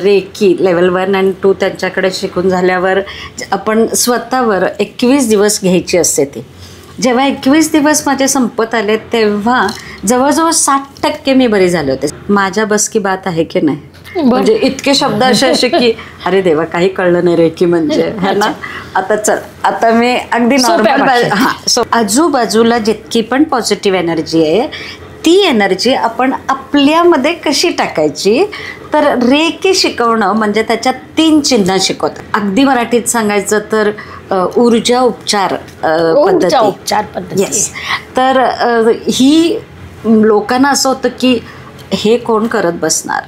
Recce level 1 आणि 2 त्यांच्याकडे शिकून झाल्यावर आपण स्वतःवर 21 दिवस घ्यायची असते ती. जेव्हा 21 दिवस माझे संपत आले तेव्हा जवळजवळ 60% मी बरी झाले होते. माझ्या बस की बात आहे की नाही, म्हणजे इतके शब्द असे की अरे देवा काही कळलं नाही रेकी म्हणजे है ना. आता चल आता मी अगदी नॉर्मल सो आजूबाजूला जितकी पण पॉझिटिव्ह एनर्जी आहे ती एनर्जी आपण आपल्यामध्ये कशी टाकायची, तर रेकी शिकवणं म्हणजे त्याच्यात 3 चिन्ह शिकवतात. अगदी मराठीत सांगायचं तर ऊर्जा उपचार पद्धती. येस. तर ही लोकांना असं होतं की हे कोण करत बसणार.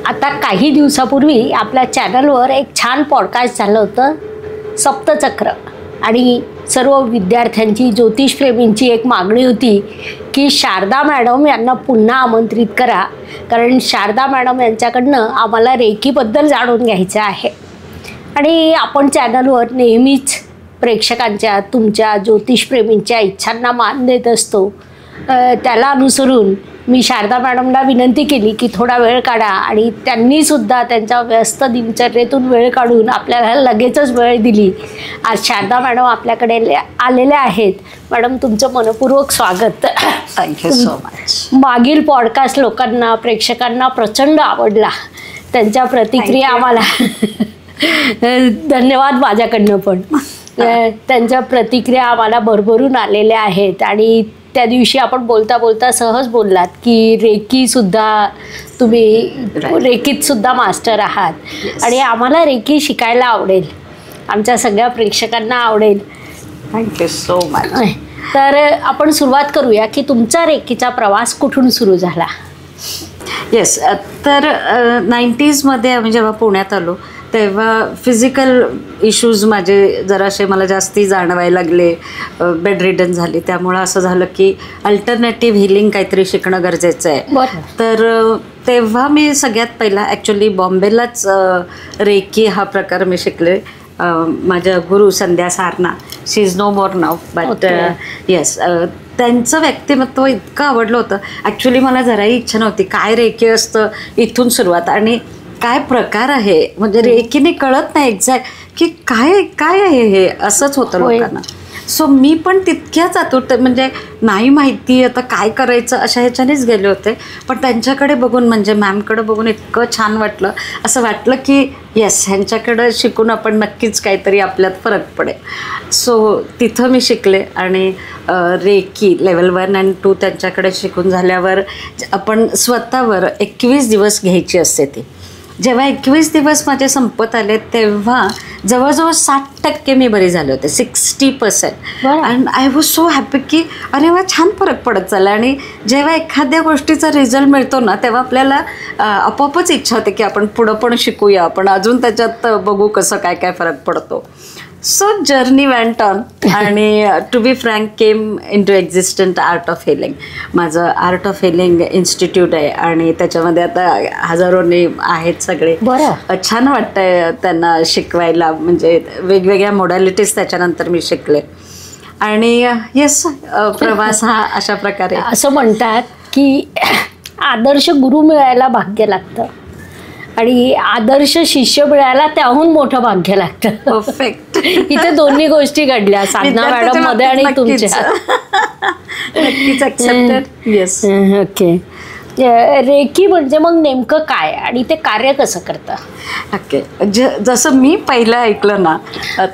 आता काही दिवसापूर्वी आपल्या चॅनलवर एक छान पॉडकास्ट झालं होतं सप्तचक्र, आणि सर्व विद्यार्थ्यांची ज्योतिषप्रेमींची एक मागणी होती की शारदा मॅडम यांना पुन्हा आमंत्रित करा, कारण शारदा मॅडम यांच्याकडनं आम्हाला रेकीबद्दल जाणून घ्यायचं आहे. आणि आपण चॅनलवर नेहमीच प्रेक्षकांच्या तुमच्या ज्योतिषप्रेमींच्या इच्छांना मान देत असतो. त्याला अनुसरून मी शारदा मॅडमला विनंती केली की थोडा वेळ काढा, आणि त्यांनीसुद्धा त्यांच्या व्यस्त दिनचर्येतून वेळ काढून आपल्याला लगेचच वेळ दिली. आज शारदा मॅडम आपल्याकडे आलेल्या आहेत. मॅडम तुमचं मनपूर्वक स्वागत. Thank you so much. मागील पॉडकास्ट लोकांना प्रेक्षकांना प्रचंड आवडला. त्यांच्या प्रतिक्रिया आम्हाला धन्यवाद माझ्याकडनं पण. त्यांच्या प्रतिक्रिया आम्हाला भरभरून आलेल्या आहेत. आणि त्या दिवशी आपण बोलता बोलता सहज बोललात की रेकीसुद्धा तुम्ही रेकीतसुद्धा मास्टर आहात. आणि आम्हाला रेकी शिकायला आवडेल, आमच्या सगळ्या प्रेक्षकांना आवडेल. Thank you so much. तर आपण सुरुवात करूया की तुमचा रेकीचा प्रवास कुठून सुरू झाला. येस. तर 90sमध्ये आम्ही जेव्हा पुण्यात आलो तेव्हा फिजिकल इश्यूज माझे जरासे मला जास्ती जाणवायला लागले. बेड रिडन झाली, त्यामुळं असं झालं की अल्टरनेटिव्ह हिलिंग काहीतरी शिकणं गरजेचं आहे. तर तेव्हा मी सगळ्यात पहिला ॲक्च्युली बॉम्बेलाच रेकी हा प्रकार मी शिकले. माझ्या गुरु Sandhya Sarna, she is no more now, but yes त्यांचं व्यक्तिमत्व इतकं आवडलं होतं. ॲक्च्युली मला जराही इच्छा नव्हती काय रेकी असतं इथून सुरुवात आणि काय प्रकार आहे, म्हणजे रेकीने कळत नाही एक्झॅक्ट की काय काय आहे हे, असंच होतं लोकांना. सो मी पण तितक्याच आतुरते म्हणजे नाही माहिती आता काय करायचं अशा ह्याच्यानेच गेले होते. पण त्यांच्याकडे बघून म्हणजे मॅमकडे बघून इतकं छान वाटलं, असं वाटलं की येस ह्यांच्याकडं शिकून आपण नक्कीच काहीतरी आपल्यात फरक पडेल. सो तिथं मी शिकले आणि रेकी लेवल 1 आणि 2 त्यांच्याकडे शिकून झाल्यावर आपण स्वतःवर 21 दिवस घ्यायची असते ती. जेव्हा 21 दिवस माझे संपत आले तेव्हा जवळजवळ 60% मी बरी झाले होते, 60%. And I was so happy की अरे वा छान फरक पडत चालला. आणि जेव्हा एखाद्या गोष्टीचा रिझल्ट मिळतो ना तेव्हा आपल्याला आपोआपच इच्छा होते की आपण पुढं पण शिकूया, आपण अजून त्याच्यात बघू कसं काय काय फरक पडतो. सो जर्नी वेंट ऑन आणि to be frank came in to existent art of healing. माझं आर्ट ऑफ हिलिंग इन्स्टिट्यूट आहे आणि त्याच्यामध्ये आता हजारोनी आहेत सगळे. छान वाटतंय त्यांना शिकवायला, म्हणजे वेगवेगळ्या मोडॅलिटीज त्याच्यानंतर मी शिकले. आणि येस प्रवास हा अशा प्रकारे. असं म्हणतात की आदर्श गुरु मिळायला भाग्य लागतं आणि आदर्श शिष्य मिळायला त्याहून मोठं भाग्य लागतं. परफेक्ट. इथे दोन्ही गोष्टी घडल्या साधना मॅडम मध्ये आणि तुमच्या. नक्कीच ॲक्सेप्टेड. येस. ओके. रेकी म्हणजे मग नेमकं काय आणि ते कार्य कसं करतं. ओके. जसं मी पहिलं ऐकलं ना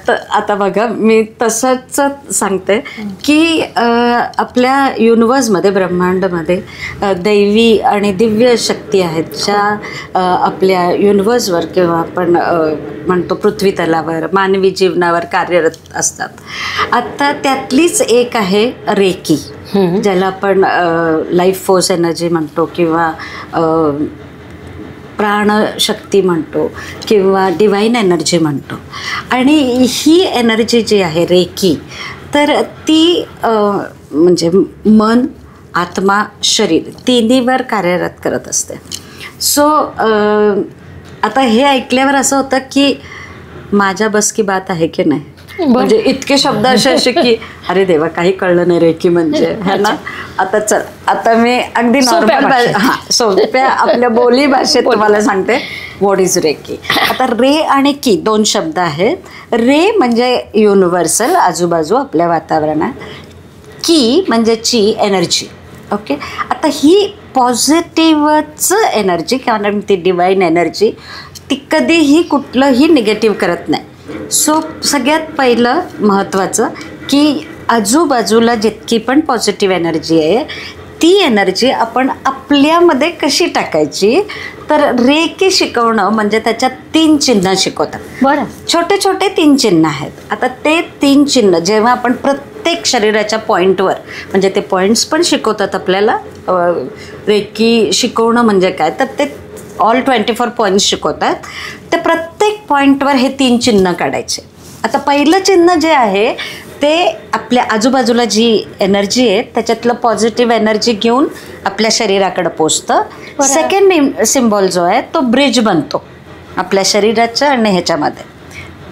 तर आता बघा मी तसंच सांगते की आपल्या युनिवर्समध्ये ब्रह्मांडमध्ये दैवी आणि दिव्य शक्ती आहेत ज्या आपल्या युनिवर्सवर किंवा आपण म्हणतो पृथ्वी तलावर मानवी जीवनावर कार्यरत असतात. आता त्यातलीच एक आहे रेकी, ज्याला आपण लाईफ फोर्स एनर्जी म्हणतो किंवा प्राणशक्ती म्हणतो किंवा डिवाईन एनर्जी म्हणतो. आणि ही एनर्जी जी आहे रेकी, तर ती म्हणजे मन, आत्मा, शरीर तिन्हीवर कार्यरत करत असते. सो आता हे ऐकल्यावर असं होतं की माझ्या बस की बात आहे की नाही, म्हणजे इतके शब्द असे असे की अरे देवा काही कळलं नाही रेकी म्हणजे है ना. आता चल, आता मी अगदी सोप्या नॉर्मल भाषेत. सोप्या आपल्या बोली भाषेत तुम्हाला सांगते व्हॉट इज रेकी. आता रे आणि की 2 शब्द आहेत. रे म्हणजे युनिव्हर्सल, आजूबाजू आपल्या वातावरणात. की म्हणजे ची एनर्जी. ओके, आता ही पॉझिटिव्हच एनर्जी किंवा ती डिवाईन एनर्जी, ती कधीही कुठलंही निगेटिव्ह करत नाही. सो सगळ्यात पहिलं महत्त्वाचं की आजूबाजूला जितकी पण पॉझिटिव्ह एनर्जी आहे ती एनर्जी आपण आपल्यामध्ये कशी टाकायची. तर रेकी शिकवणं म्हणजे त्याच्यात 3 चिन्ह शिकवतात. बरं. छोटे छोटे 3 चिन्ह आहेत. आता ते 3 चिन्ह जेव्हा आपण प्रत्येक शरीराच्या पॉईंटवर, म्हणजे ते पॉईंट्स पण शिकवतात आपल्याला. रेकी शिकवणं म्हणजे काय, तर ते ऑल 24 पॉईंट्स शिकवतात. ते प्रत्येक पॉईंटवर हे 3 चिन्ह काढायचे. आता पहिलं चिन्ह जे आहे ते आपल्या आजूबाजूला जी एनर्जी आहे त्याच्यातलं पॉझिटिव्ह एनर्जी घेऊन आपल्या शरीराकडे पोचतं. सेकंड सिम्बॉल जो आहे तो ब्रिज बनतो आपल्या शरीराच्या आणि ह्याच्यामध्ये.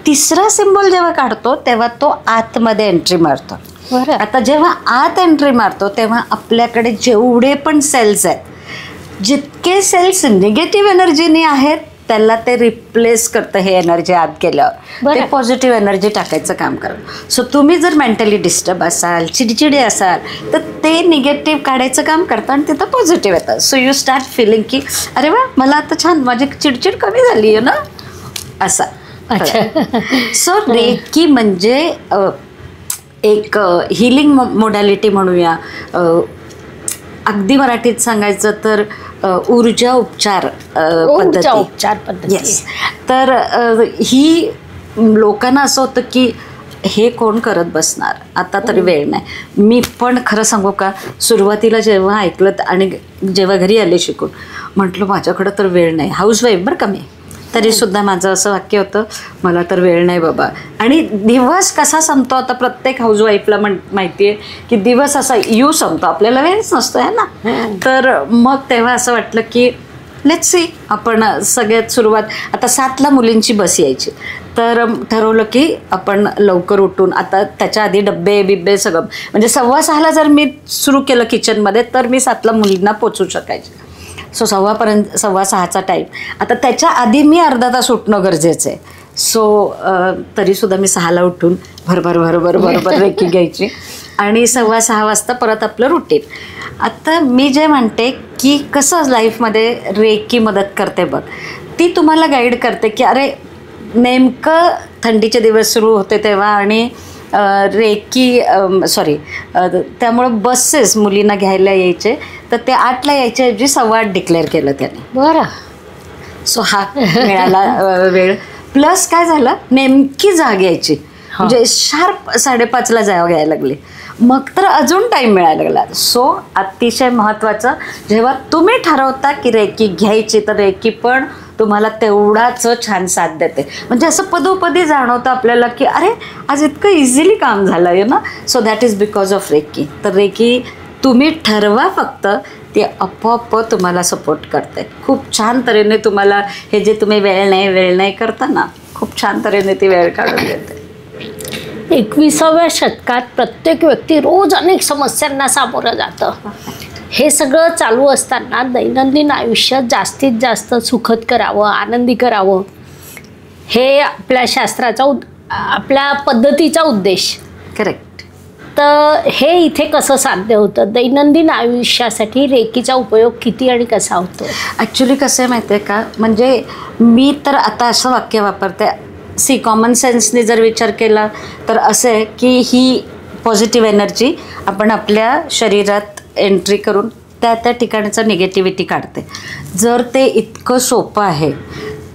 तिसरा सिम्बॉल जेव्हा काढतो तेव्हा तो आतमध्ये एंट्री मारतो. आता जेव्हा आत एंट्री मारतो तेव्हा आपल्याकडे जेवढे पण सेल्स आहेत, जितके सेल्स निगेटिव्ह एनर्जीने आहेत त्याला ते रिप्लेस करतं. हे एनर्जी आत गेल्यावर ते पॉझिटिव्ह एनर्जी टाकायचं काम करतं. सो तुम्ही जर मेंटली डिस्टर्ब असाल, चिडचिडी असाल, तर ते निगेटिव्ह काढायचं काम करतं आणि तिथं पॉझिटिव्ह येतं. सो यू स्टार्ट फिलिंग की अरे वा, मला आता छान, माझी चिडचिड कमी झाली आहे ना, असा. सो रेकी म्हणजे एक हिलिंग मोडॅलिटी म्हणूया. अगदी मराठीत सांगायचं तर ऊर्जा उपचार पद्धती. येस. तर ही लोकांना असं होतं की हे कोण करत बसणार, आता तरी वेळ नाही. मी पण खरं सांगू का, सुरुवातीला जेव्हा ऐकलं आणि जेव्हा घरी आले शिकून, म्हटलं माझ्याकडं तर वेळ नाही. हाऊसवाईफ बरं का मी, तरीसुद्धा माझं असं वाक्य होतं, मला तर वेळ नाही बाबा. आणि दिवस कसा संपतो, आता प्रत्येक हाऊसवाईफला माहिती आहे की दिवस असा संपतो, आपल्याला वेळच नसतो आहे ना. तर मग तेव्हा असं वाटलं की लेट्स सी, आपण सगळ्यात सुरुवात, आता 7ला मुलींची बस यायची, तर ठरवलं की आपण लवकर उठून, आता त्याच्या आधी डब्बे बिब्बे सगळं, म्हणजे 6:15ला जर मी सुरू केलं किचनमध्ये तर मी 7ला मुलींना पोचू शकायचे. सो 6:15चा टाईम. आता त्याच्या आधी मी अर्धा तास उठणं गरजेचं आहे. सो तरीसुद्धा मी 6ला उठून बरोबर रेकी घ्यायची आणि 6:15 वाजता परत आपलं रुटीन. आता मी जे म्हणते की कसं लाईफमध्ये रेकी मदत करते बघ, ती तुम्हाला गाईड करते की अरे नेमकं थंडीचे दिवस सुरू होते तेव्हा आणि रेकी त्यामुळं बसेस मुलींना घ्यायला यायचे, तर ते 8ला यायच्या ऐवजी 8:15 डिक्लेअर केलं त्याने. बरं. सो हा मिळाला वेळ. प्लस काय झालं, नेमकी जाग यायची, म्हणजे शार्प 5:30ला जाग यायला लागली, मग तर अजून टाईम मिळायला लागला. सो अतिशय महत्त्वाचं, जेव्हा तुम्ही ठरवता की रेकी घ्यायची तर रेकी पण तुम्हाला तेवढाच छान साथ देते. म्हणजे असं पदोपदी जाणवतं आपल्याला की अरे आज इतकं इझिली काम झालं आहे ना. So that is because of reiki. तर रेकी तुम्ही ठरवा फक्त, ते आपोआप तुम्हाला सपोर्ट करते. खूप छान तऱ्हेने तुम्हाला हे जे तुम्ही वेळ नाही करता ना, खूप छान तऱ्हेने ती वेळ काढून देते. 21व्या शतकात प्रत्येक व्यक्ती रोज अनेक समस्यांना सामोरं जातं. हे सगळं चालू असताना दैनंदिन आयुष्य जास्तीत जास्त सुखद करावं, आनंदी करावं, हे आपल्या शास्त्राचा आपल्या पद्धतीचा उद्देश. करेक्ट. तर हे इथे कसं साध्य होतं, दैनंदिन आयुष्यासाठी रेकीचा उपयोग किती आणि कसा होतो? ॲक्च्युली कसं आहे माहिती आहे का, म्हणजे मी तर आता असं वाक्य वापरते, कॉमन सेन्सने जर विचार केला तर असं आहे की ही पॉझिटिव्ह एनर्जी आपण आपल्या शरीरात एंट्री करून त्या ठिकाणचं निगेटिव्हिटी काढते. जर ते इतकं सोपं आहे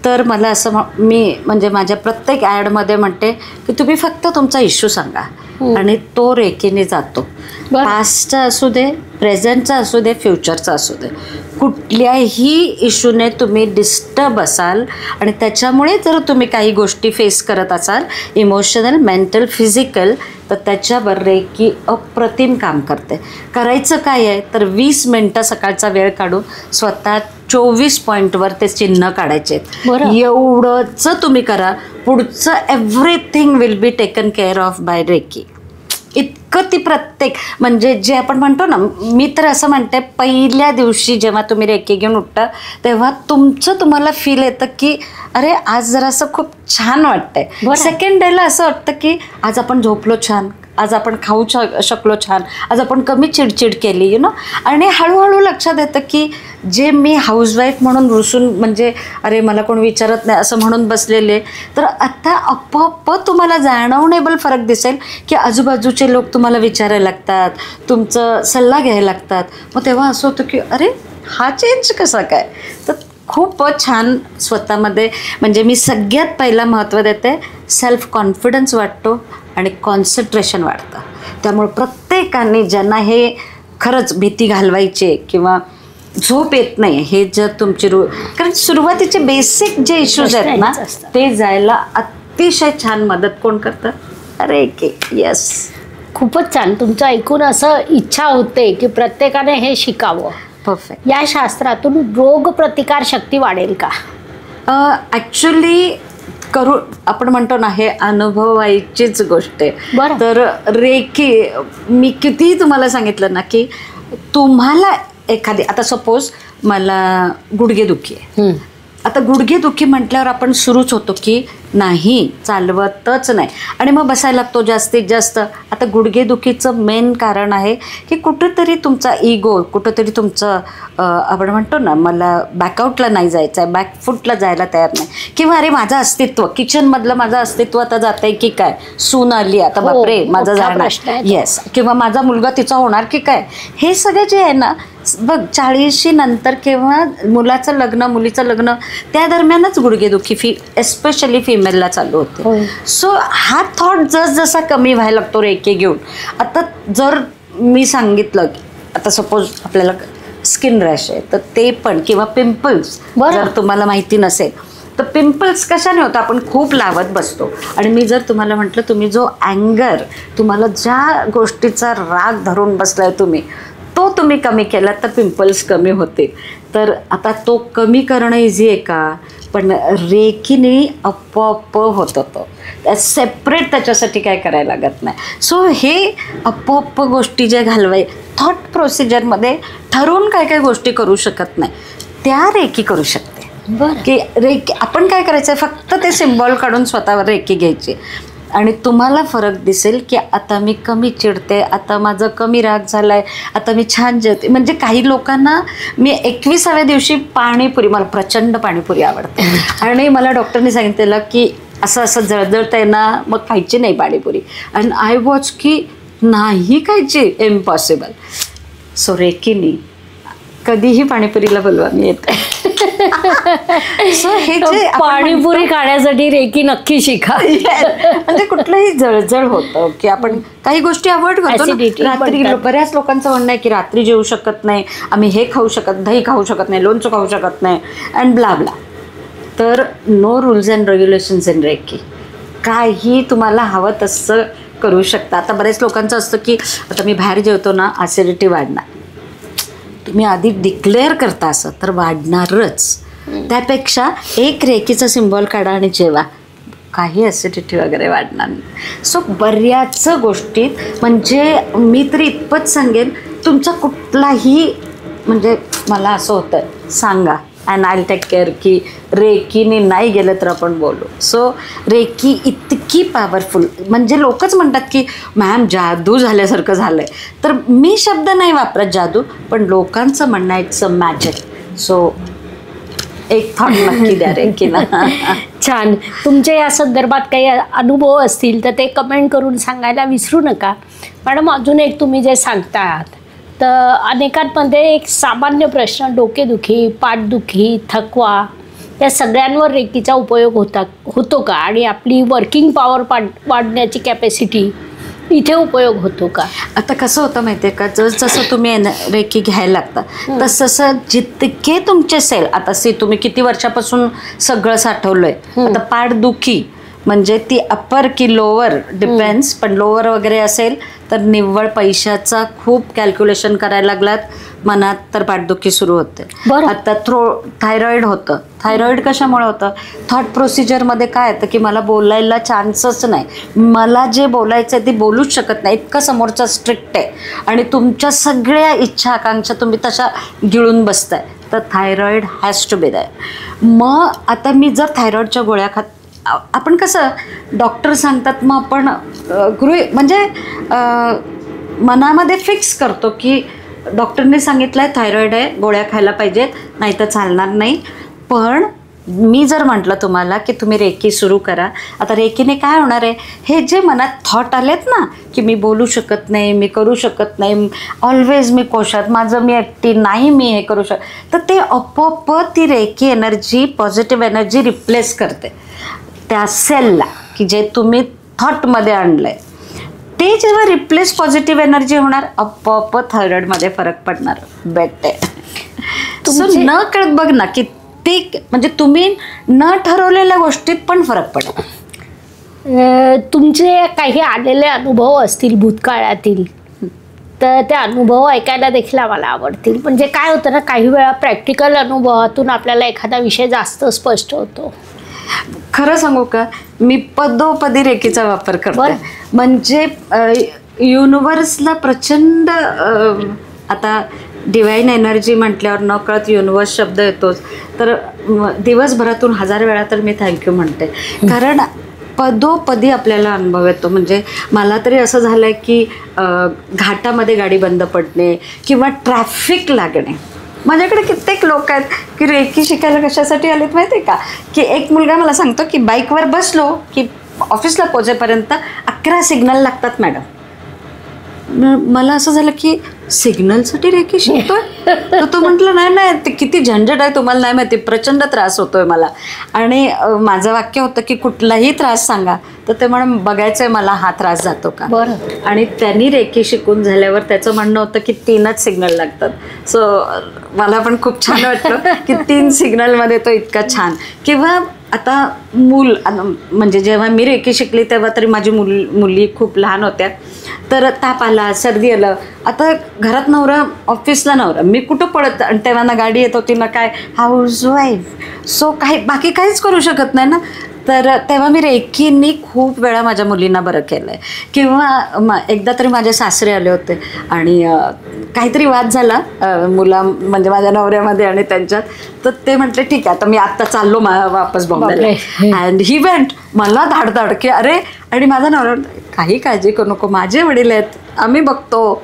तर मला असं मी म्हणजे माझ्या प्रत्येक ॲडमध्ये म्हणते की तुम्ही फक्त तुमचा इश्यू सांगा आणि तो रेकीने जातो. पास्टचा असू दे, प्रेझेंटचा असू दे, फ्युचरचा असू दे, कुठल्याही इश्यूने तुम्ही डिस्टर्ब असाल आणि त्याच्यामुळे जर तुम्ही काही गोष्टी फेस करत असाल, इमोशनल, मेंटल, फिजिकल, तर त्याच्यावर रेकी अप्रतिम काम करते. करायचं काय आहे तर 20 मिनटं सकाळचा वेळ काढून स्वतः 24 पॉईंटवर ते चिन्ह काढायचे. एवढंच तुम्ही करा, पुढचं everything will be taken care of by reiki. इतकं ती प्रत्येक म्हणजे जे आपण म्हणतो ना, मी तर असं म्हणते पहिल्या दिवशी जेव्हा तुम्ही रेकी घेऊन उठता तेव्हा तुम्हाला फील येतं की अरे आज जरासं खूप छान वाटतंय. सेकंड डेला असं वाटतं की आज आपण झोपलो छान, आज आपण खाऊ शकलो छान, आज आपण कमी चिडचिड केली आणि हळूहळू लक्षात येतं की जे मी हाऊसवाईफ म्हणून रुसून म्हणजे अरे मला कोण विचारत नाही असं म्हणून बसलेले, तर आता आपोआप तुम्हाला जाणवणेबल फरक दिसेल की आजूबाजूचे लोक तुम्हाला विचारायला लागतात, तुमचं सल्ला घ्यायला लागतात. मग तेव्हा असं होतं की अरे हा चेंज कसा काय. तर खूप छान स्वतःमध्ये म्हणजे मी सगळ्यात पहिला महत्त्व देते, सेल्फ कॉन्फिडन्स वाटतो आणि कॉन्सन्ट्रेशन वाढतं. त्यामुळे प्रत्येकाने ज्यांना हे खरंच भीती घालवायची किंवा झोप येत नाही हे जर तुमची कारण सुरुवातीचे बेसिक जे इश्यूज आहेत ना ते जायला अतिशय छान मदत कोण करतं, अरे की येस. खूपच छान. तुमचं ऐकून असं इच्छा होते की प्रत्येकाने हे शिकावं. परफेक्ट. या शास्त्रातून रोग प्रतिकार शक्ती वाढेल का? ॲक्च्युली आपण म्हणतो ना हे अनुभवायचीच गोष्ट आहे. तर रेकी मी कितीही तुम्हाला सांगितलं ना की तुम्हाला एखादी आता सपोज मला गुडघेदुखी आहे, आता गुडघेदुखी म्हटल्यावर आपण सुरूच होतो की नाही चालवतच नाही आणि मग बसायला लागतो जास्तीत जास्त. आता गुडघेदुखीचं मेन कारण आहे की कुठंतरी तुमचा इगो, कुठंतरी तुमचं आपण म्हणतो ना मला बॅकआउटला नाही जायचं आहे, बॅकफुटला जायला तयार नाही किंवा अरे माझं अस्तित्व किचनमधलं माझं अस्तित्व आता जात आहे की काय, सून आली आता बापरे माझं जाणार, येस, किंवा माझा मुलगा तिचा होणार की काय. हे सगळे जे आहे ना बघ 40शी नंतर किंवा मुलाचं लग्न मुलीचं लग्न त्या दरम्यानच गुडघेदुखी एस्पेशली फिमेलला चालू होते. सो हा थॉट जसजसा कमी व्हायला लागतो रेकी घेऊन. आता जर मी सांगितलं आता सपोज आपल्याला स्किन रॅश आहे तर ते पण किंवा पिंपल्स जर तुम्हाला माहिती नसेल तर पिंपल्स कशाने होतं, आपण खूप लावत बसतो. आणि मी जर तुम्हाला म्हटलं तुम्ही जो अँगर तुम्हाला ज्या गोष्टीचा राग धरून बसलाय तो तुम्ही कमी केला तर पिंपल्स कमी होते. तर आता तो कमी करणं इझी आहे का, पण रेकीने आपोआप होत होतं, सेपरेट त्याच्यासाठी काय करायला लागत नाही. सो हे आपोआप गोष्टी ज्या घालवाय थॉट प्रोसिजरमध्ये ठरवून काय काय गोष्टी करू शकत नाही त्या रेकी करू शकते. की रेकी आपण काय करायचं आहे फक्त ते सिम्बॉल काढून स्वतःवर रेकी घ्यायची आणि तुम्हाला फरक दिसेल की आता मी कमी चिडते, आता माझं कमी राग झाला आहे, आता मी छान जेवते. म्हणजे काही लोकांना मी 21व्या दिवशी पाणीपुरी, मला प्रचंड पाणीपुरी आवडते आणि मला डॉक्टरने सांगितलेलं की असं असं जळजळतंय ना मग खायची नाही पाणीपुरी. आणि आय वॉच की नाही खायची, इम्पॉसिबल. सो रेकीनी कधीही पाणीपुरीला बोलवा मी येते. सो हे जे पाणीपुरी खाण्यासाठी रेकी नक्की शिका. म्हणजे कुठलंही जळजळ होतं की आपण काही गोष्टी अवॉइड करतो. रात्री बऱ्याच लोकांचं म्हणणं आहे की रात्री जेवू शकत नाही आम्ही, हे खाऊ शकत, दही खाऊ शकत नाही, लोणचं खाऊ शकत नाही अँड ब्ला ब्ला. तर no rules and regulations in reiki. काही तुम्हाला हवं तसं करू शकता. आता बरेच लोकांचं असतं की आता मी बाहेर जेवतो ना ॲसिडिटी वाढणार, तुम्ही आधी डिक्लेअर करता असं तर वाढणारच. त्यापेक्षा एक रेकीचा सिम्बॉल काढा आणि जेवा, काही ॲसिडिटी वगैरे वाढणार नाही. सो बऱ्याच गोष्टीत म्हणजे मी तरी इतपत सांगेन तुमचा कुठलाही म्हणजे मला असं होतं सांगा अँड आय टेक केअर की रेकीने नाही गेलं तर आपण बोलू. सो रेकी इतकी पॉवरफुल म्हणजे लोकच म्हणतात की मॅम जादू झाल्यासारखं झालं आहे, तर मी शब्द नाही वापरत जादू, पण लोकांचं म्हणणं आहे इट्स अ मॅजिक. सो एक थॉट नक्की द्या रेकीला. छान. तुमच्या या संदर्भात काही अनुभव असतील तर ते कमेंट करून सांगायला विसरू नका. मॅडम अजून एक तुम्ही जे सांगतात तर अनेकांमध्ये एक सामान्य प्रश्न डोकेदुखी, पाठदुखी, थकवा या सगळ्यांवर रेकीचा उपयोग होतो का आणि आपली वर्किंग पॉवर वाढण्याची कॅपॅसिटी इथे उपयोग होतो का? आता कसं होतं माहिती आहे का, जसं तुम्ही रेकी घ्यायला लागता तसं जितके तुमचे सेल आता तुम्ही किती वर्षापासून सगळं साठवलंय, आता पाठदुखी म्हणजे ती अप्पर की लोअर डिपेंड्स, पण लोअर वगैरे असेल तर निव्वळ पैशाचा खूप कॅल्क्युलेशन करायला लागलात, मनात तर पाठदुखी सुरू होते. आता थायरॉइड होतं. थायरॉइड कशामुळे होतं? थॉट प्रोसिजरमध्ये काय येतं की मला बोलायला चान्सच नाही, मला जे बोलायचं आहे ते बोलूच शकत नाही, इतकं समोरचा स्ट्रिक्ट आहे आणि तुमच्या सगळ्या इच्छा आकांक्षा तुम्ही तशा गिळून बसताय, तर thyroid has to be there. मग आता मी जर थायरॉइडच्या गोळ्या खात, आपण कसं डॉक्टर सांगतात मग आपण म्हणजे मनामध्ये फिक्स करतो की डॉक्टरने सांगितलं आहे थायरॉइड आहे, गोळ्या खायला पाहिजेत, नाही तर चालणार नाही. पण मी जर म्हटलं तुम्हाला की तुम्ही रेकी सुरू करा, आता रेकीने काय होणार आहे, हे जे मनात थॉट आलेत ना की मी बोलू शकत नाही, मी करू शकत नाही, ऑलवेज मी कोशात, माझं मी एकटी नाही, मी हे करू तर ते आपोआप ती reiki energy, positive energy replace करते त्या सेलला की जे तुम्ही थॉटमध्ये आणलंय. ते जेव्हा रिप्लेस पॉझिटिव्ह एनर्जी होणार, आपोआप थायरॉइडमध्ये फरक पडणार. बेट आहे. न कळत बघ ना की ते म्हणजे तुम्ही न ठरवलेल्या गोष्टीत पण फरक पडतो. तुमचे काही आलेले अनुभव असतील भूतकाळातील, तर ते अनुभव ऐकायला देखील आम्हाला आवडतील. म्हणजे काय होतं ना, काही वेळा प्रॅक्टिकल अनुभवातून आपल्याला एखादा विषय जास्त स्पष्ट होतो. खरं सांगू का, मी पदोपदी रेकीचा वापर करते. म्हणजे युनिव्हर्सला प्रचंड, आता डिवाईन एनर्जी म्हटल्यावर न कळत युनिव्हर्स शब्द येतोच, तर दिवसभरातून 1000 वेळा तर मी थँक्यू म्हणते. कारण पदोपदी आपल्याला अनुभव येतो. म्हणजे मला तरी असं झालं आहे की घाटामध्ये गाडी बंद पडणे किंवा ट्रॅफिक लागणे. माझ्याकडे कित्येक लोक आहेत की रेकी शिकायला कशासाठी आलेत माहिती आहे का, की एक मुलगा मला सांगतो की बाईकवर बसलो की ऑफिसला पोहोचेपर्यंत 11 सिग्नल लागतात मॅडम. मला असं झालं की सिग्नलसाठी रेकी शिकतोय, तर तो म्हटलं नाही नाही, ते किती झंझट आहे तुम्हाला नाही माहिती, प्रचंड त्रास होतोय मला. आणि माझं वाक्य होतं की कुठलाही त्रास सांगा, तर ते म्हणून बघायचं आहे मला हा त्रास जातो का. आणि त्यांनी रेकी शिकून झाल्यावर त्याचं म्हणणं होतं की 3च सिग्नल लागतात. सो मला पण खूप छान वाटलं की 3 सिग्नलमध्ये तो इतका छान. किंवा आता म्हणजे जेव्हा मी रेकी शिकली तेव्हा तरी माझी मुली खूप लहान होत्या, तर ताप आला, सर्दी आलं, आता घरात नवरा, ऑफिसला नवरा, मी कुठं पळत, आणि तेव्हा ना गाडी येत होती ना काय, हाऊस वाईफ, सो काही बाकी काहीच करू शकत नाही ना. तर तेव्हा मी रेकीनी खूप वेळा माझ्या मुलींना बरं केलं आहे. किंवा एकदा तरी माझे सासरे आले होते आणि काहीतरी वाद झाला म्हणजे माझ्या नवऱ्यामध्ये आणि त्यांच्यात, तर ते म्हटले ठीक आहे आता मी आत्ता चाललो वापस बॉम्बेला. And he went. मला धाडधाड की अरे, आणि माझा नवरा काही काळजी करू नको, माझे वडील आहेत, आम्ही बघतो.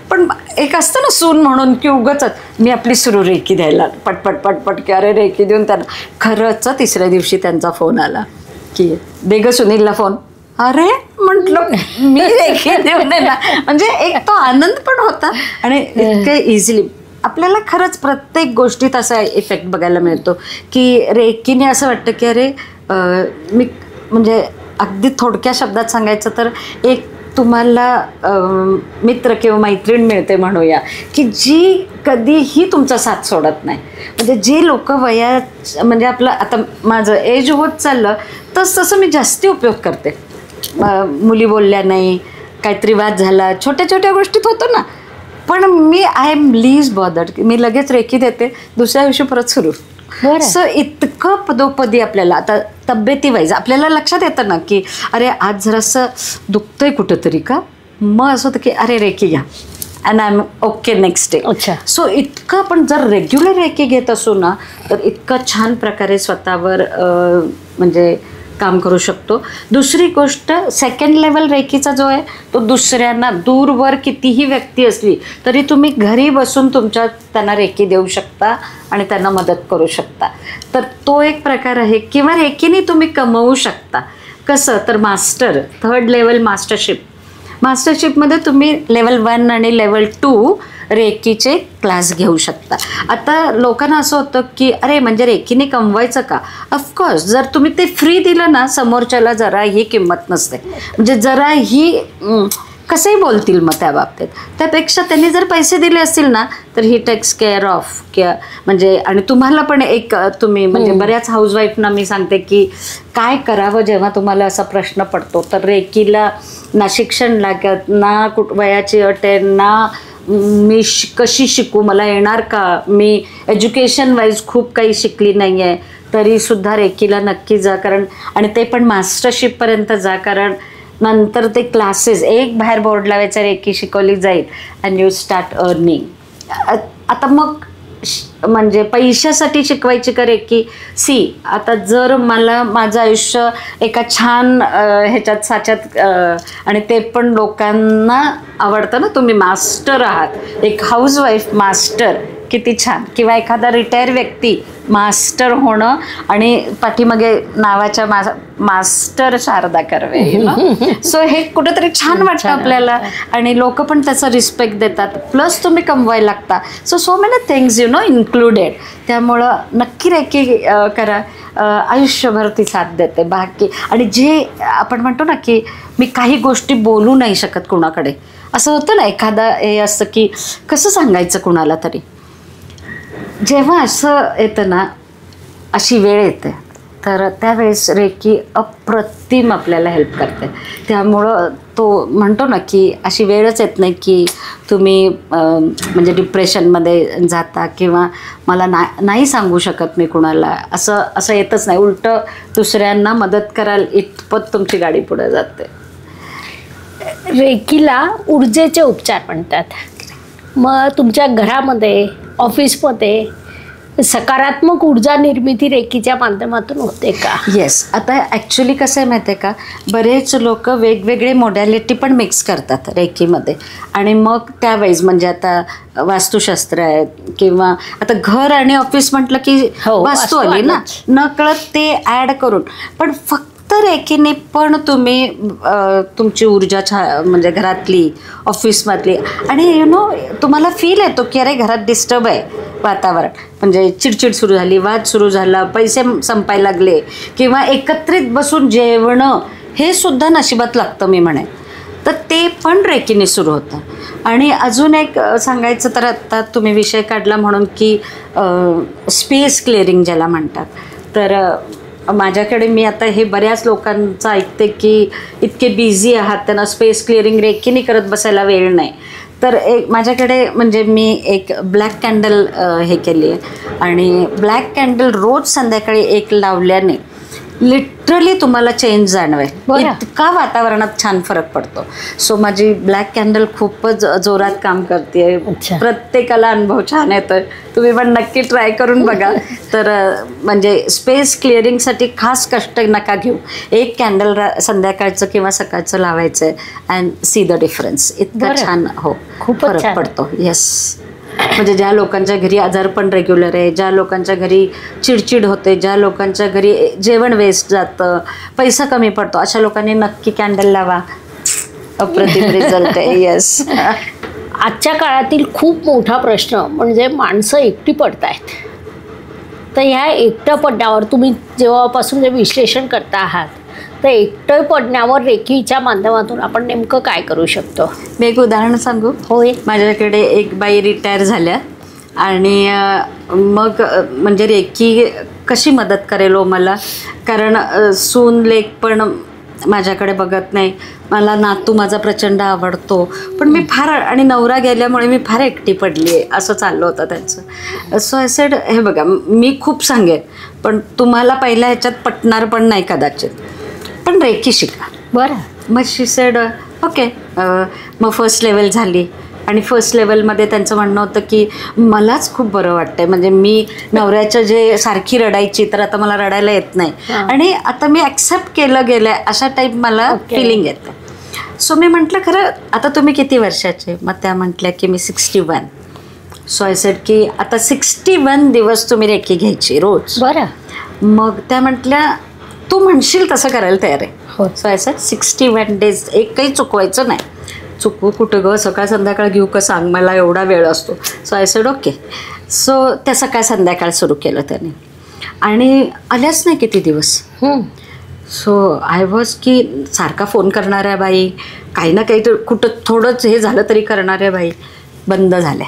पण एक असतं ना सून म्हणून की उगाच मी आपली सुरू रेकी द्यायला पटपट पटपट की अरे रेकी देऊन त्यांना. खरंच 3ऱ्या दिवशी त्यांचा फोन आला की दे ग सुनीलला फोन. अरे म्हटलं मी रेकी देऊन ना, म्हणजे एक तो आनंद पण होता आणि इतके इझिली आपल्याला खरंच प्रत्येक गोष्टीत असा इफेक्ट बघायला मिळतो की रेकीने असं वाटतं की अरे मी म्हणजे अगदी थोडक्या शब्दात सांगायचं तर एक तुम्हाला मित्र किंवा मैत्रीण मिळते म्हणूया की जी कधीही तुमचा साथ सोडत नाही. म्हणजे जे लोक वयात, म्हणजे आपलं आता माझं एज होत चाललं तसं मी जास्ती उपयोग करते. मुली बोलल्या नाही, काहीतरी वाद झाला, छोट्या छोट्या गोष्टीत होतं ना, पण मी आय एम लीज बॉदर्ड. मी लगेच रेकी देते, दुसऱ्या दिवशी परत सुरू. सो इतकं पदोपदी आपल्याला आता तब्येती वाईज आपल्याला लक्षात येतं ना की अरे आज जरासं दुखतंय कुठंतरी का, मग असं होतं की अरे रेकी घ्या and I am okay next day. So इतकं आपण जर रेग्युलर रेकी घेत असू ना, तर इतकं छान प्रकारे स्वतःवर म्हणजे काम करू शकतो. दुसरी गोष्ट, सेकंड लेवल रेकीचा जो आहे तो दुसऱ्यांना, दूरवर कितीही व्यक्ती असली तरी तुम्ही घरी बसून त्यांना रेकी देऊ शकता आणि त्यांना मदत करू शकता. तर तो एक प्रकार आहे. किंवा रेकीने तुम्ही कमवू शकता. कसं तर मास्टर, 3rd लेवल मास्टरशिपमध्ये तुम्ही लेवल 1 आणि लेवल 2 रेकीचे क्लास घेऊ शकता. आता लोकांना असं होतं की अरे म्हणजे रेकीने कमवायचं का. ऑफकोर्स जर तुम्ही ते फ्री दिलं ना, समोरच्याला जराही किंमत नसते. म्हणजे जराही कसंही बोलतील मग त्या बाबतीत. त्यापेक्षा त्यांनी जर पैसे दिले असतील ना तर ही टेक्स केअर ऑफ किंवा म्हणजे आणि तुम्हाला पण एक तुम्ही म्हणजे बऱ्याच हाऊसवाईफना मी सांगते की काय करावं जेव्हा तुम्हाला असा प्रश्न पडतो. तर रेकीला ना शिक्षण लागत ना वयाची अट आहे ना मी कशी शिकू, मला येणार का, मी एज्युकेशन वाईज खूप काही शिकली नाही आहे तरीसुद्धा रेकीला नक्की जा. कारण आणि ते पण मास्टरशिपपर्यंत जा. कारण नंतर ते क्लासेस एक बाहेर बोर्ड लावायचा रेकी शिकवली जाईल अँड यू स्टार्ट अर्निंग. आता मग म्हणजे पैशासाठी शिकवायची का रेकी. आता जर मला माझं आयुष्य एका छान ह्याच्यात साच्यात आणि ते पण लोकांना आवडतं ना, तुम्ही मास्टर आहात, एक हाऊसवाईफ मास्टर, किती छान. किंवा एखादा रिटायर व्यक्ती मास्टर होणं आणि पाठीमागे नावाच्या मास्टर शारदा कर्वे. सो हे कुठेतरी छान वाटतं आपल्याला आणि लोक पण त्याचा रिस्पेक्ट देतात. प्लस तुम्ही कमवायला लागता. So many things included. त्यामुळं नक्की रेकी करा. आयुष्यभर ती साथ देते. बाकी आणि जे आपण म्हणतो ना की मी काही गोष्टी बोलू नाही शकत कुणाकडे, असं होतं ना, एखादा हे असतं की कसं सांगायचं कुणाला तरी. जेव्हा असं येतं ना, अशी वेळ येते तर त्यावेळेस रेकी अप्रतिम आपल्याला हेल्प करते. त्यामुळं तो म्हणतो ना की अशी वेळच येत नाही की तुम्ही म्हणजे डिप्रेशनमध्ये जाता किंवा मला नाही सांगू शकत मी कुणाला, असं येतच नाही. उलटं दुसऱ्यांना मदत कराल इतपत तुमची गाडी पुढे जाते. रेकीला ऊर्जेचे उपचार म्हणतात. मग तुमच्या घरामध्ये, ऑफिसमध्ये सकारात्मक ऊर्जा निर्मिती रेकीच्या माध्यमातून होते का? येस. आता ॲक्च्युली कसं आहे माहिती आहे का, बरेच लोक वेगवेगळे मॉडॅलिटी पण मिक्स करतात रेकीमध्ये आणि मग त्यावेळेस म्हणजे आता वास्तुशास्त्र आहे किंवा आता घर आणि ऑफिस म्हटलं की वास्तू आली ना, नकळत ते ॲड करून. पण फक्त रेकीने पण तुम्ही तुमची ऊर्जा म्हणजे घरातली, ऑफिसमधली आणि तुम्हाला फील येतो की अरे घरात डिस्टर्ब आहे वातावरण, म्हणजे चिडचिड सुरू झाली, वाद सुरू झाला, पैसे संपायला लागले किंवा एकत्रित बसून जेवणं हे सुद्धा नशिबात लागतं मी म्हणे. तर ते पण रेकीने सुरू होतं. आणि अजून एक सांगायचं तर आत्ता तुम्ही विषय काढला म्हणून की स्पेस क्लिअरिंग ज्याला म्हणतात. तर माझ्याकडे मी आता हे बऱ्याच लोकांचं ऐकते की इतके बिझी आहात, त्यांना स्पेस क्लिअरिंग रेकीने करत बसायला वेळ नाही. तर एक माझ्याकडे म्हणजे मी एक ब्लॅक कॅन्डल हे केली आहे आणि ब्लॅक कॅन्डल रोज संध्याकाळी एक लावल्याने लिटरली तुम्हाला चेंज जाणवेल. इतका वातावरणात छान फरक पडतो. सो माझी ब्लॅक कॅन्डल खूपच जोरात काम करते. प्रत्येकाला अनुभव छान येतोय. तुम्ही पण नक्की ट्राय करून बघा. तर म्हणजे स्पेस क्लिअरिंगसाठी खास कष्ट नका घेऊ. एक कॅन्डल संध्याकाळचं किंवा सकाळचं लावायचं आहे अँड सी द डिफरन्स. इतका छान खूप फरक पडतो. येस. म्हणजे ज्या लोकांच्या घरी आजारपण रेग्युलर आहे, ज्या लोकांच्या घरी चिडचिड होते, ज्या लोकांच्या घरी जेवण वेस्ट जातं, पैसा कमी पडतो, अशा लोकांनी नक्की कॅन्डल लावा. अप्रतिम रिझल्ट आहे. येस. आजच्या काळातील खूप मोठा प्रश्न म्हणजे माणसं एकटी पडत आहेत. तर ह्या एकटं पडण्यावर तुम्ही जेव्हापासून जे विश्लेषण करता आहात तर एकटं पडण्यावर रेकीच्या माध्यमातून आपण नेमकं काय करू शकतो? मी एक उदाहरण सांगू? होय. माझ्याकडे एक बाई रिटायर झाल्या आणि मग म्हणजे रेकी कशी मदत करेल हो मला, कारण सून लेक पण माझ्याकडे बघत नाही, मला नातू माझा प्रचंड आवडतो, पण मी फार आणि नवरा गेल्यामुळे मी फार एकटी पडली आहे, असं चाललं होतं त्यांचं. सो आय सेड हे बघा मी खूप सांगेन पण तुम्हाला पहिल्या ह्याच्यात पटणार पण नाही कदाचित, पण रेकी शिका. बरं. मग शी सेड ओके. मग फर्स्ट लेवल झाली आणि फर्स्ट लेवलमध्ये त्यांचं म्हणणं होतं की मलाच खूप बरं वाटतंय, म्हणजे मी नवऱ्याचं जे सारखी रडायची तर आता मला रडायला येत नाही आणि आता मी ॲक्सेप्ट केलं गेलं आहे अशा टाईप मला फिलिंग येतं. सो मी म्हटलं खरं आता तुम्ही किती वर्षाचे? मग त्या म्हटल्या की मी 61. सो आय सेड की आता 61 दिवस तुम्ही रेकी घ्यायची रोज. बरं. मग त्या म्हटल्या तू म्हणशील तसं करायला तयार आहे. हो. सो आय सेड 61 डेज एक काही चुकवायचं नाही. चुकू कुठं गं, सकाळ संध्याकाळ घेऊ का सांग, मला एवढा वेळ असतो. So I said okay. So त्या सकाळ संध्याकाळ सुरू केलं त्याने आणि आल्याच नाही किती दिवस. सो आय वॉज की सारखा फोन करणाऱ्या बाई, काही ना काही तर कुठं थोडंच हे झालं तरी करणाऱ्या बाई बंद झाल्या.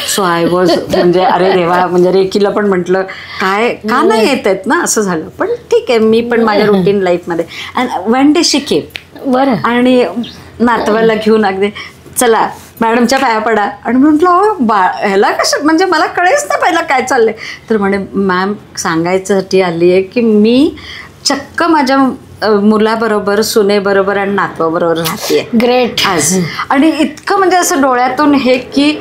सो आय वॉज म्हणजे अरे देवा, म्हणजे रेकीला पण म्हटलं काय का नाही येत आहेत ना, असं झालं. पण ठीक आहे, मी पण माझ्या रुटीन लाईफमध्ये and one day she came. बरं. आणि नातवाला घेऊन अगदी चला मॅडमच्या पाया पडा. आणि म्हटलं ह्याला कसं, म्हणजे मला कळेच ना पहिला काय चाललंय. तर म्हणे मॅम सांगायसाठी आली आहे की मी चक्क माझ्या मुलाबरोबर, सुनेबरोबर आणि नातवाबरोबर राहते. ग्रेट. आज आणि इतकं म्हणजे असं डोळ्यातून हे की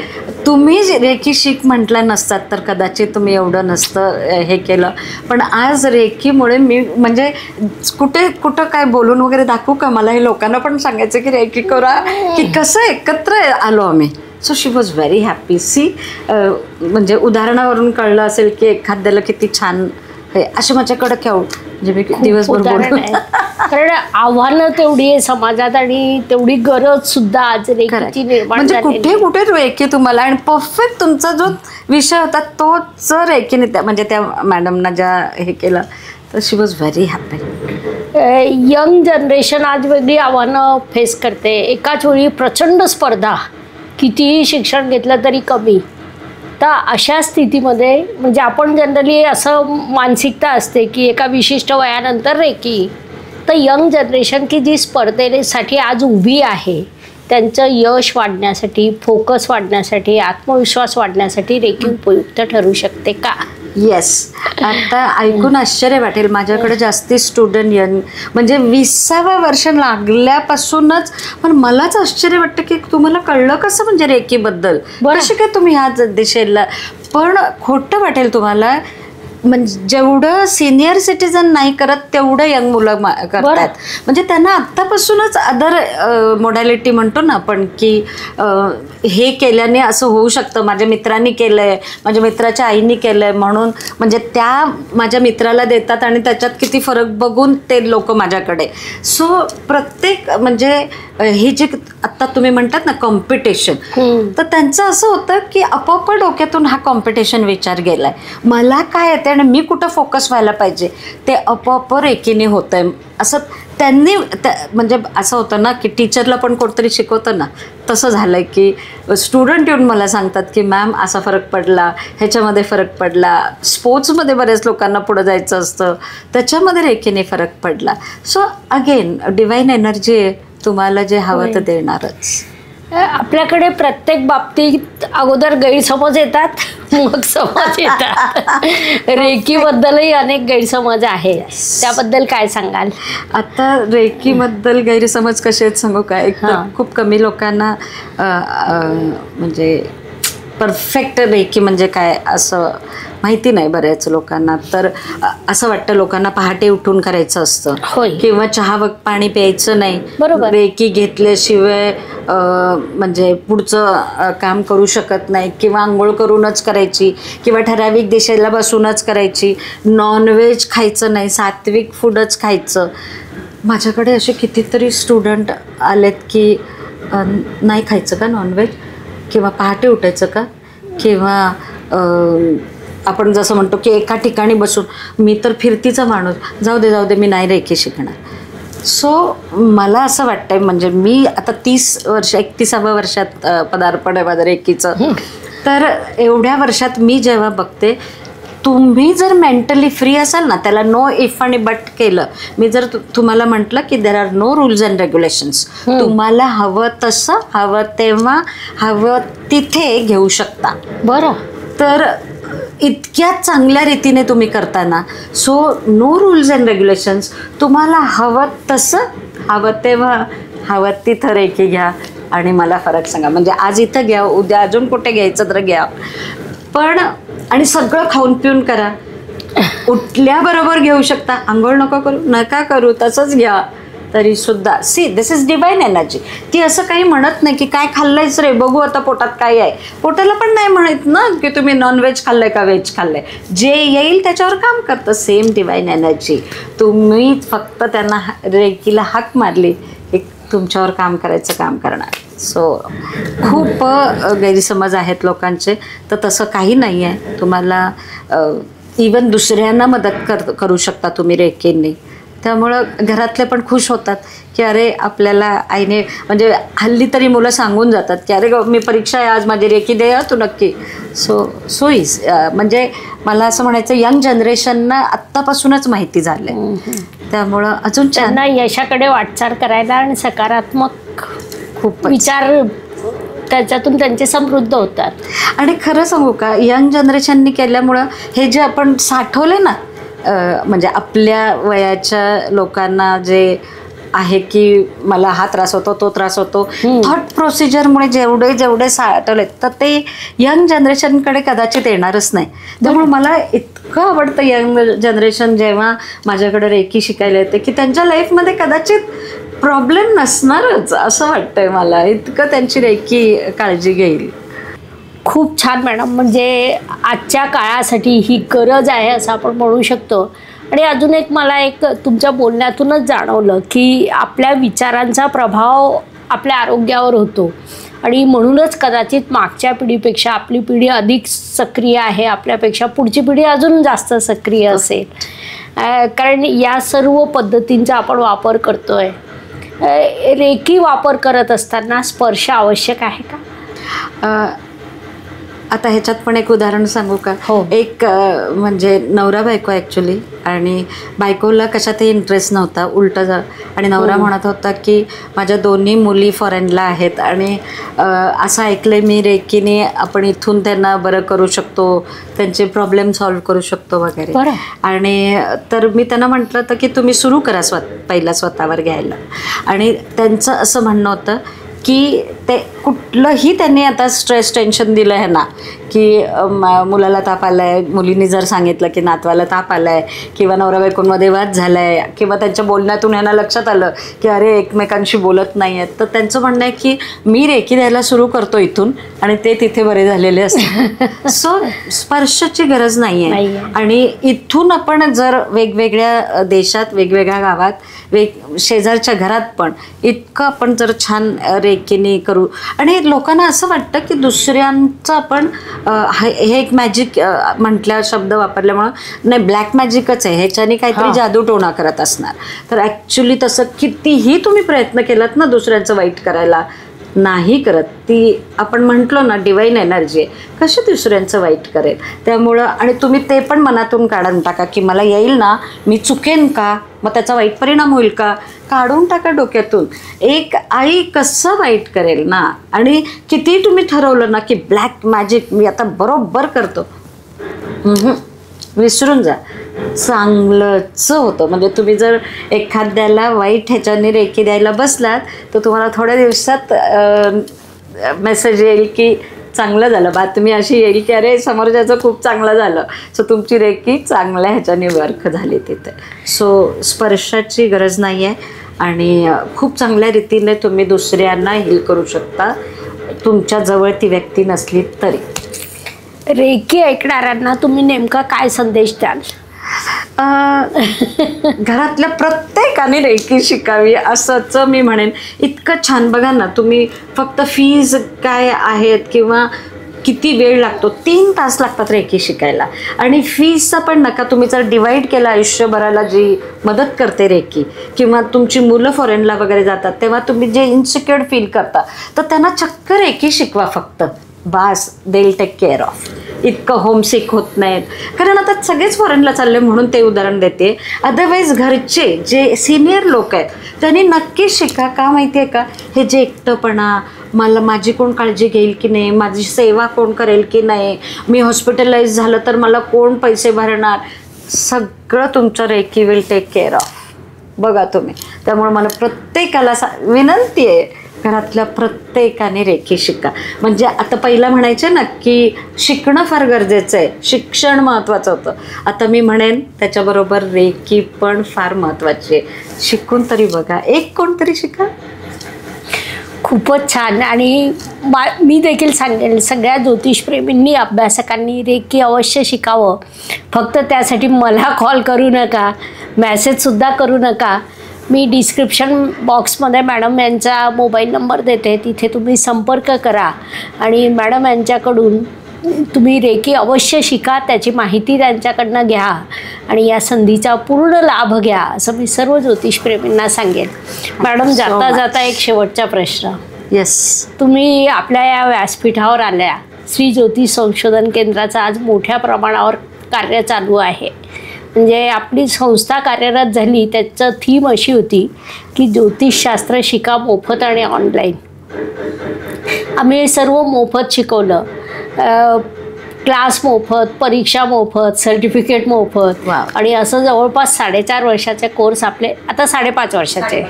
तुम्ही रेकी शिक म्हटलं नसतात तर कदाचित तुम्ही एवढं नसतं हे केलं. पण आज रेकीमुळे मी म्हणजे कुठं काय बोलून वगैरे दाखवू का, मला हे लोकांना पण सांगायचं की रेकी करा, की कसं एकत्र आलो आम्ही. So she was very happy. See म्हणजे उदाहरणावरून कळलं असेल की एखाद्याला किती छान हे असे माझ्याकडं खेळू, म्हणजे मी दिवसभर बोलू. कारण आव्हानं तेवढी आहे समाजात आणि तेवढी गरज सुद्धा आज रेकीची निर्माण म्हणजे झालेली. कुठे रेकी तुम्हाला, आणि परफेक्ट तुमचा जो विषय होता तोच रेकीने म्हणजे त्या मॅडमना ज्या हे केलं, तर she was very happy. Young generation आज वेगळी आव्हानं फेस करते. एकाच वेळी प्रचंड स्पर्धा, कितीही शिक्षण घेतलं तरी कमी. तर अशा स्थितीमध्ये म्हणजे आपण जनरली असं मानसिकता असते की एका विशिष्ट वयानंतर रेकी. तर यंग जनरेशन की जी स्पर्धेसाठी आज उभी आहे, त्यांचं यश वाढण्यासाठी, फोकस वाढण्यासाठी, आत्मविश्वास वाढण्यासाठी रेकी उपयुक्त ठरू शकते का? येस. आता ऐकून आश्चर्य वाटेल, माझ्याकडे जास्ती स्टुडंट यंग म्हणजे 20व्या वर्ष लागल्यापासूनच. पण मलाच आश्चर्य वाटतं की तुम्हाला कळलं कसं म्हणजे रेकीबद्दल, कसे काय तुम्ही ह्या दिशेला. पण खोटं वाटेल तुम्हाला, म्हणजे जेवढं सिनियर सिटीजन नाही करत तेवढं यंग मुलं करतात. म्हणजे त्यांना आत्तापासूनच अदर मोडॅलिटी म्हणतो ना आपण की हे केल्याने असं होऊ शकतं, माझ्या मित्रांनी केलं आहे, माझ्या मित्राच्या आईनी केलं आहे म्हणून म्हणजे त्या माझ्या मित्राला देतात आणि त्याच्यात किती फरक बघून ते लोक माझ्याकडे. सो प्रत्येक म्हणजे ही जी आत्ता तुम्ही म्हणतात ना कॉम्पिटिशन, तर त्यांचं असं होतं की आपोआप डोक्यातून हा कॉम्पिटिशन विचार गेलाय, मला काय येते आणि मी कुठं फोकस व्हायला पाहिजे, ते आपोआप रेकीने होत आहे. असं त्यांनी म्हणजे असं होतं ना की टीचरला पण कोणतरी शिकवतं ना, तसं झालं आहे की स्टुडंट येऊन मला सांगतात की मॅम असा फरक पडला, ह्याच्यामध्ये फरक पडला. स्पोर्ट्समध्ये बऱ्याच लोकांना पुढं जायचं असतं, त्याच्यामध्ये रेकीने फरक पडला. सो अगेन डिवाइन एनर्जी आहे, तुम्हाला जे हवं ते देणारच. आपल्याकडे प्रत्येक बाबतीत अगोदर गैरसमज येतात, मग समज येतात. रेकीबद्दलही अनेक गैरसमज आहे, त्याबद्दल काय सांगाल? आता रेकीबद्दल गैरसमज कसे आहेत सांगू का. एक तर खूप कमी लोकांना म्हणजे परफेक्ट रेकी म्हणजे काय असं माहिती नाही बऱ्याच लोकांना. तर असं वाटतं लोकांना पहाटे उठून करायचं असतं किंवा चहा पाणी प्यायचं नाही, रेकी घेतल्याशिवाय म्हणजे पुढचं काम करू शकत नाही, किंवा आंघोळ करूनच करायची, किंवा ठराविक दिशेला बसूनच करायची, नॉनव्हेज खायचं नाही, सात्विक फूडच खायचं. माझ्याकडे असे कितीतरी स्टुडंट आलेत की नाही खायचं का नॉनव्हेज, किंवा पहाटे उठायचं का, किंवा आपण जसं म्हणतो की एका ठिकाणी बसून, मी तर फिरतीचा माणूस, जाऊ दे मी नाही रेकी शिकणार. सो मला असं वाटतंय, म्हणजे मी आता 31व्या वर्षात पदार्पण आहे माझं रेकीचं. तर एवढ्या वर्षात मी जेव्हा बघते, तुम्ही जर मेंटली फ्री असाल ना, त्याला नो इफ आणि बट केलं. मी जर तुम्हाला म्हटलं की there are no rules and regulations, तुम्हाला हवं तसं, हवं तेव्हा, हवं तिथे घेऊ शकता. बरं. तर इतक्या चांगल्या रीतीने तुम्ही करताना, so no rules and regulations, तुम्हाला हवं तसं, हवं तेव्हा, हवं तिथं रेकी घ्या आणि मला फरक सांगा. म्हणजे आज इथं घ्या, उद्या अजून कुठे घ्यायचं तर घ्या, पण आणि सगळं खाऊन पिऊन करा. उठल्याबरोबर घेऊ शकता, आंघोळ नका करू तसंच घ्या तरी सुद्धा. See this is divine energy. ती असं काही म्हणत नाही की काय खाल्लंयच रे, बघू आता पोटात काय आहे. पोटाला पण नाही म्हणत ना की तुम्ही नॉनव्हेज खाल्लंय का व्हेज खाल्लंय, जे येईल त्याच्यावर काम करतं. सेम डिवाइन एनर्जी, तुम्ही फक्त त्यांना रेकीला हाक मारली की तुमच्यावर काम करायचं, काम करणार. सो खूप गैरसमज आहेत लोकांचे, तर तसं काही नाही आहे. तुम्हाला इवन दुसऱ्यांना मदत करू शकता तुम्ही रेकींनी. त्यामुळं घरातले पण खुश होतात की अरे आपल्याला आईने म्हणजे हल्ली तरी मुलं सांगून जातात की अरे मी परीक्षा आहे आज, माझी रेकी दे तू नक्की. सो इज म्हणजे मला असं म्हणायचं यंग जनरेशनना आत्तापासूनच माहिती झालं, त्यामुळं अजून त्यांना यशाकडे वाटचाल करायला आणि सकारात्मक खूप विचार त्याच्यातून त्यांचे समृद्ध होतात. आणि खरं सांगू का, यंग जनरेशननी केल्यामुळं हे जे आपण साठवले ना म्हणजे आपल्या वयाच्या लोकांना जे आहे की मला हा त्रास होतो तो त्रास होतो, थॉट प्रोसिजरमुळे जेवढे साठवले तर ते यंग जनरेशनकडे कदाचित येणारच नाही. त्यामुळे मला इतकं आवडतं यंग जनरेशन जेव्हा माझ्याकडे रेकी शिकायला येते की त्यांच्या लाईफमध्ये कदाचित प्रॉब्लेम नसणारच असं वाटतंय मला, इतकं त्यांची रेकी काळजी घेईल. खूप छान मॅडम, म्हणजे आजच्या काळासाठी ही गरज आहे असं आपण म्हणू शकतो. आणि अजून एक मला एक तुमच्या बोलण्यातूनच जाणवलं की आपल्या विचारांचा प्रभाव आपल्या आरोग्यावर होतो आणि म्हणूनच कदाचित मागच्या पिढीपेक्षा आपली पिढी अधिक सक्रिय आहे, आपल्यापेक्षा पुढची पिढी अजून जास्त सक्रिय असेल, कारण या सर्व पद्धतींचा आपण वापर करतोय. रेकी वापर करत असताना स्पर्श आवश्यक आहे का? आता ह्याच्यात पण एक उदाहरण सांगू का? हो. एक म्हणजे नवरा बायको ॲक्च्युली, आणि बायकोला कशातही इंटरेस्ट नव्हता, उलट आणि नवरा म्हणत होता की माझ्या दोन्ही मुली फॉरेनला आहेत आणि असं ऐकलंय मी रेकीने आपण इथून त्यांना बरं करू शकतो, त्यांचे प्रॉब्लेम सॉल्व्ह करू शकतो वगैरे. आणि तर मी त्यांना म्हटलं होतं की तुम्ही सुरू करा पहिला स्वतःवर घ्यायला. आणि त्यांचं असं म्हणणं होतं की ते कुठलंही त्यांनी आता स्ट्रेस टेन्शन दिलं आहे ना की मुलाला ताप आला आहे, मुलींनी जर सांगितलं की नातवाला ताप आला आहे किंवा नवरा बायकोंमध्ये वाद झाला आहे किंवा त्यांच्या बोलण्यातून यांना लक्षात आलं की अरे एकमेकांशी बोलत नाही आहेत, तर त्यांचं म्हणणं आहे की मी रेकी द्यायला सुरू करतो इथून आणि ते तिथे बरे झालेले असतात. सो स्पर्शाची गरज नाही आहे. आणि इथून आपण जर वेगवेगळ्या देशात, वेगवेगळ्या गावात, शेजारच्या घरात पण इतकं आपण जर छान रेकीने करू. आणि लोकांना असं वाटतं की दुसऱ्यांचं आपण हे एक मॅजिक म्हटल्या शब्द वापरल्यामुळं, नाही ब्लॅक मॅजिकच आहे, ह्याच्याने काहीतरी जादूटोणा करत असणार. तर ॲक्च्युली तसं कितीही तुम्ही प्रयत्न केलात ना दुसऱ्यांचं वाईट करायला, नाही करत. ती आपण म्हटलो ना डिवाईन एनर्जी आहे, कशी दुसऱ्यांचं वाईट करेल. त्यामुळं आणि तुम्ही ते पण मनातून काढून टाका की मला येईल ना, मी चुकेन का, मग त्याचा वाईट परिणाम होईल का, काढून टाका डोक्यातून. एक आई कसं वाईट करेल ना. आणि किती तुम्ही ठरवलं ना की ब्लॅक मॅजिक मी आता बरोबर करतो, विसरून जा, चांगलंच होतं. म्हणजे तुम्ही जर एखाद्याला वाईट ह्याच्याने रेकी द्यायला बसलात तर तुम्हाला थोड्या दिवसात मेसेज येईल की चांगलं झालं, बातमी अशी येईल की अरे समोरच्याचं खूप चांगलं झालं. सो तुमची रेकी चांगल्या ह्याच्याने वर्क झाली तिथे. सो स्पर्शाची गरज नाही आहे आणि खूप चांगल्या रीतीने तुम्ही दुसऱ्यांना हील करू शकता, तुमच्याजवळ ती व्यक्ती नसली तरी. रेकी ऐकणाऱ्यांना तुम्ही नेमका काय संदेश द्याल? घरातल्या प्रत्येकाने रेकी शिकावी असंच मी म्हणेन. इतकं छान. बघा ना, तुम्ही फक्त फीज काय आहेत किंवा किती वेळ लागतो, 3 तास लागतात रेकी शिकायला. आणि फीजचा पण नका, तुम्ही जर डिवाईड केलं आयुष्यभराला जी मदत करते रेकी, किंवा तुमची मुलं फॉरेनला वगैरे जातात तेव्हा तुम्ही जे इन्सिक्युअर फील करता तर त्यांना चक्क रेकी शिकवा फक्त, बास, they will take care of. इतकं होमसिक होत नाहीत. कारण आता सगळेच फॉरेनला चालले म्हणून ते उदाहरण देते. अदरवाईज घरचे जे सिनियर लोक आहेत त्यांनी नक्कीच शिका. का माहिती आहे का, हे जे एकटंपणा, मला माझी कोण काळजी घेईल की नाही, माझी सेवा कोण करेल की नाही, मी हॉस्पिटलाइज झालं तर मला कोण पैसे भरणार, सगळं तुमचं reiki will take care of. बघा तुम्ही. त्यामुळे मला प्रत्येकाला विनंती आहे, घरातल्या प्रत्येकाने रेकी शिका. म्हणजे आता पहिला म्हणायचे ना की शिकणं फार गरजेचं आहे, शिक्षण महत्त्वाचं होतं. आता मी म्हणेन त्याच्याबरोबर रेकी पण फार महत्त्वाची आहे. शिकून तरी बघा, एक कोणतरी शिका. खूपच छान. आणि मी देखील सांगेल सगळ्या ज्योतिषप्रेमींनी, अभ्यासकांनी रेकी अवश्य शिकावं. फक्त त्यासाठी मला कॉल करू नका, मेसेजसुद्धा करू नका. मी डिस्क्रिप्शन बॉक्समध्ये मॅडम यांचा मोबाईल नंबर देते, तिथे तुम्ही संपर्क करा आणि मॅडम यांच्याकडून तुम्ही रेकी अवश्य शिका, त्याची माहिती त्यांच्याकडनं घ्या आणि या संधीचा पूर्ण लाभ घ्या असं मी सर्व ज्योतिषप्रेमींना सांगेन. मॅडम, जाता जाता एक शेवटचा प्रश्न. येस. तुम्ही आपल्या या व्यासपीठावर आल्या, श्री ज्योतिष संशोधन केंद्राचं आज मोठ्या प्रमाणावर कार्य चालू आहे. म्हणजे आपली संस्था कार्यरत झाली त्याचं थीम अशी होती की ज्योतिषशास्त्र शिका मोफत आणि ऑनलाईन. आम्ही हे सर्व मोफत शिकवलं. क्लास मोफत, परीक्षा मोफत, सर्टिफिकेट मोफत. Wow. आणि असं जवळपास 4.5 वर्षाचे कोर्स आपले आता 5.5 वर्षाचे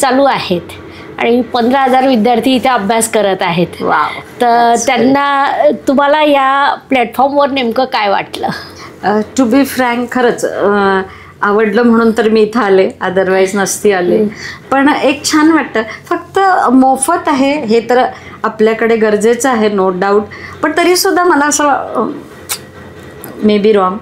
चालू आहेत आणि 15,000 विद्यार्थी इथे अभ्यास करत आहेत. वाव. तर त्यांना तुम्हाला या प्लॅटफॉर्मवर नेमकं काय वाटलं? टू बी फ्रँक, खरंच आवडलं म्हणून तर मी इथं आले, अदरवाईज नसती आले. पण एक छान वाटतं. फक्त मोफत आहे हे तर आपल्याकडे गरजेचं आहे, नो डाऊट. पण तरीसुद्धा मला असं मे बी रॉंग,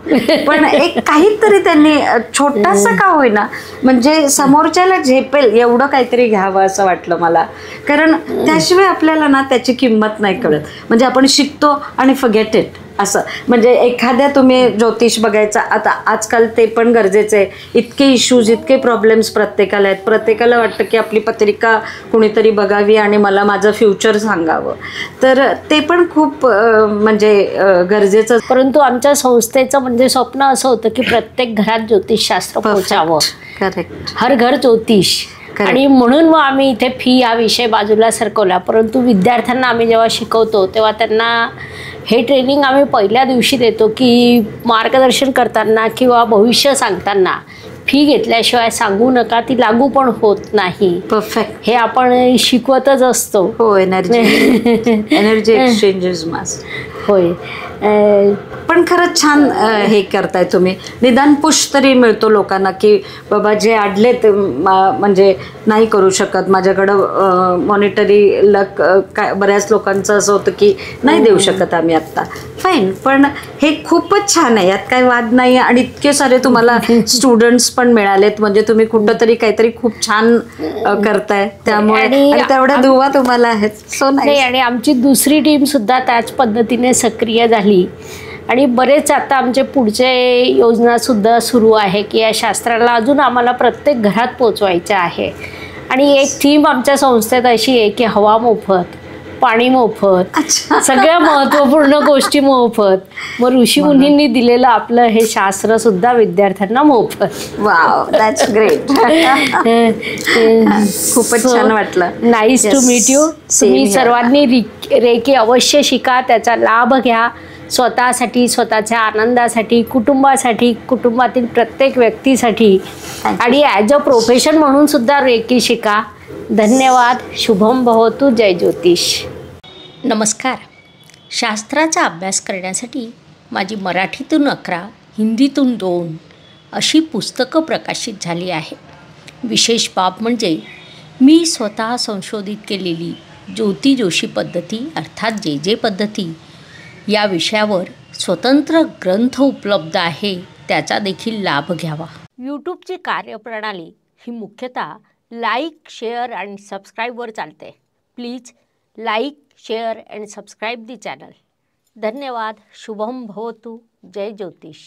पण एक काहीतरी त्यांनी छोटासा का होईना म्हणजे समोरच्याला झेपेल एवढं काहीतरी घ्यावं असं वाटलं मला. कारण त्याशिवाय आपल्याला ना त्याची किंमत नाही कळत. म्हणजे आपण शिकतो आणि फॉरगेट इट असं. म्हणजे एखाद्या तुम्ही ज्योतिष बघायचा, आता आजकाल ते पण गरजेचं आहे. इतके इश्यूज, इतके प्रॉब्लेम्स प्रत्येकाला आहेत. प्रत्येकाला वाटतं की आपली पत्रिका कुणीतरी बघावी आणि मला माझं फ्युचर सांगावं. तर ते पण खूप म्हणजे गरजेचं. परंतु आमच्या संस्थेचं म्हणजे स्वप्न असं होतं की प्रत्येक घरात ज्योतिषशास्त्र पोहोचावं. करेक्ट. हर घर ज्योतिष. आणि म्हणून मग आम्ही इथे फी हा विषय बाजूला सरकवला. परंतु विद्यार्थ्यांना आम्ही जेव्हा शिकवतो तेव्हा त्यांना हे ट्रेनिंग आम्ही पहिल्या दिवशी देतो की मार्गदर्शन करताना किंवा भविष्य सांगताना फी घेतल्याशिवाय सांगू नका, ती लागू पण होत नाही. परफेक्ट. हे आपण शिकवतच असतो. हो, एनर्जी एक्सचेंजेस मस्ट. होय. पण खरंच छान हे करताय तुम्ही. निदान पुश तरी मिळतो लोकांना की बाबा जे अडले ते म्हणजे नाही करू शकत, माझ्याकडं मॉनिटरी लक काय बऱ्याच लोकांचं असं होतं की नाही देऊ शकत आम्ही आत्ता. फाईन, पण हे खूपच छान आहे, यात काही वाद नाही. आणि इतके सारे तुम्हाला स्टुडंट्स पण मिळालेत, म्हणजे तुम्ही कुठंतरी काहीतरी खूप छान करताय. त्यामुळे आणि तेवढ्या दुवा तुम्हाला आहेत. सो नाही. आणि आमची दुसरी टीम सुद्धा त्याच पद्धतीने सक्रिय झाली आणि बरेच आता आमचे पुढचे योजनासुद्धा सुरू आहे की या शास्त्राला अजून आम्हाला प्रत्येक घरात पोचवायचं आहे. आणि एक थीम आमच्या संस्थेत अशी आहे की हवा मोफत, पाणी मोफत, सगळ्या महत्त्वपूर्ण गोष्टी मोफत. मग ऋषीमुनींनी दिलेलं आपलं हे शास्त्र सुद्धा विद्यार्थ्यांना मोफत. Wow, that's great. खूपच छान वाटलं. Nice to meet you. तुम्ही सर्वांनी रेकी अवश्य शिका, त्याचा लाभ घ्या. स्वतःसाठी, स्वतःच्या आनंदासाठी, कुटुंबासाठी, कुटुंबातील प्रत्येक व्यक्तीसाठी आणि ॲज अ प्रोफेशन म्हणून सुद्धा रेकी शिका. धन्यवाद. शुभम भवतु. जय ज्योतिष. नमस्कार. शास्त्राचा अभ्यास करण्यासाठी माझी मराठीतून 11, हिंदीतून 2 अशी पुस्तकं प्रकाशित झाली आहे. विशेष बाब म्हणजे मी स्वतः संशोधित केलेली ज्योती जोशी पद्धती अर्थात जे पद्धती या विषयावर स्वतंत्र ग्रंथ उपलब्ध आहे, त्याचा देखील लाभ घ्यावा. यूट्यूबची कार्यप्रणाली ही मुख्यतः लाईक, शेअर आणि सबस्क्राईबवर चालते. Please like, share and subscribe the channel. धन्यवाद. शुभम भवतु. जय ज्योतिष.